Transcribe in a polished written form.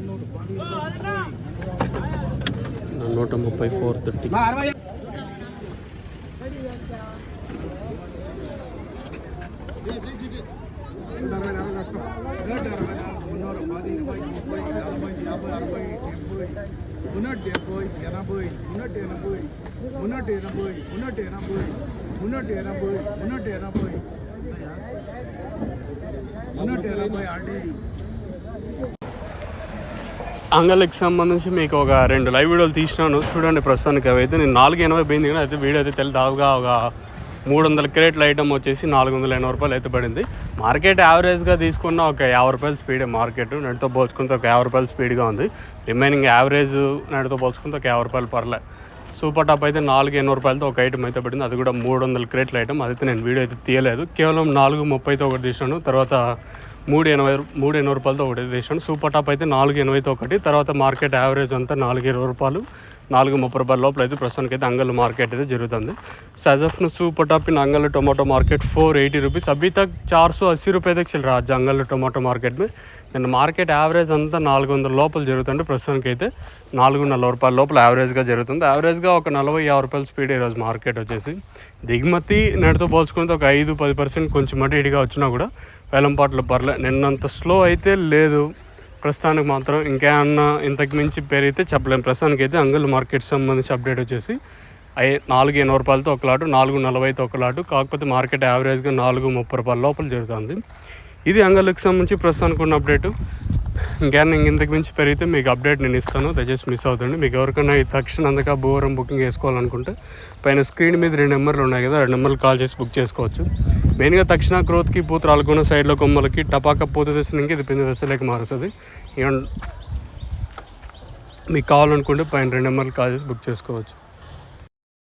130 430. అంగళ్ళకి సంబంధించి మీకు ఒక 2 లైవ్ వీడియోలు తీసినాను చూడండి. ప్రస్తుతానికి అవి అయితే నేను 480 పోయింది, కానీ అయితే వీడియో అయితే దాదాపుగా ఒక 300 క్రేట్ల ఐటమ్ వచ్చేసి 480 రూపాయలు అయితే పడింది. మార్కెట్ యావరేజ్గా తీసుకున్న ఒక 50 రూపాయల స్పీడే మార్కెట్. నేటితో పోల్చుకుంటే ఒక 50 రూపాయల స్పీడ్గా ఉంది. రిమైనింగ్ యావరేజ్ నేటితో పోల్చుకుంటే ఒక 50 రూపాయలు పర్లే. సూపర్ టాప్ అయితే 480 రూపాయలతో ఒక ఐటమ్ అయితే పడింది. అది కూడా 300 క్రేట్ల ఐటమ్. అదైతే నేను వీడియో అయితే తీయలేదు. కేవలం 430తో ఒకటి తీసాను. తర్వాత 380 రూపాయలతో ఒకటి తీసాను. సూపర్ టాప్ అయితే 480తో ఒకటి. తర్వాత మార్కెట్ యావరేజ్ అంతా 420 రూపాయలు 430 రూపాయల లోపల అయితే ప్రస్తుతానికి అయితే अंगल मार्केट అయితే జరుగుతుంది. सजफ super top in अंगल tomato market 480 rupees. अभी तक 480 रुपये तक चल रहा है अंगल टोमेटो मार्केट में. నేను మార్కెట్ యావరేజ్ అంతా 400 లోపల జరుగుతుంది. ప్రస్తుతానికి అయితే 440 రూపాయల లోపల యావరేజ్గా జరుగుతుంది. యావరేజ్గా ఒక 40-50 రూపాయల స్పీడ్ ఈరోజు మార్కెట్ వచ్చేసి. దిగుమతి నేటితో పోల్చుకుంటే ఒక 5-10% కొంచెం అటు ఇటుగా వచ్చినా కూడా వేలంపాట్లు పర్లే. నిన్నంత స్లో అయితే లేదు. ప్రస్తుతానికి మాత్రం ఇంకేమన్నా ఇంతకు మించి పెరిగితే చెప్పలేము. ప్రస్తుతానికి అయితే అంగల్ మార్కెట్ సంబంధించి అప్డేట్ వచ్చేసి 480 రూపాయలతో ఒక లాటు, 440తో ఒక లాటు. కాకపోతే మార్కెట్ యావరేజ్గా 430 రూపాయల లోపల జరుగుతుంది. ఇది అంగళ్ళకి సంబంధించి ప్రస్తుతానికి ఉన్న అప్డేటు. ఇంకేమన్నా ఇంతకు మించి పెరిగితే మీకు అప్డేట్ నేను ఇస్తాను, దయచేసి మిస్ అవుతుంది. మీకు ఎవరికైనా ఈ తక్షణందుగా భూవరం బుకింగ్ వేసుకోవాలనుకుంటే పైన స్క్రీన్ మీద 2 నెంబర్లు ఉన్నాయి కదా, 2 నెంబర్లు కాల్ చేసి బుక్ చేసుకోవచ్చు. మెయిన్గా తక్షణ గ్రోత్కి పూతరాలకున్న సైడ్లో కొమ్మలకి టపాకా పూత దశ నుంచి ఇది పిండి దశలోకి మారుస్తుంది. మీకు కావాలనుకుంటే పైన 2 నెంబర్లు కాల్ చేసి బుక్ చేసుకోవచ్చు.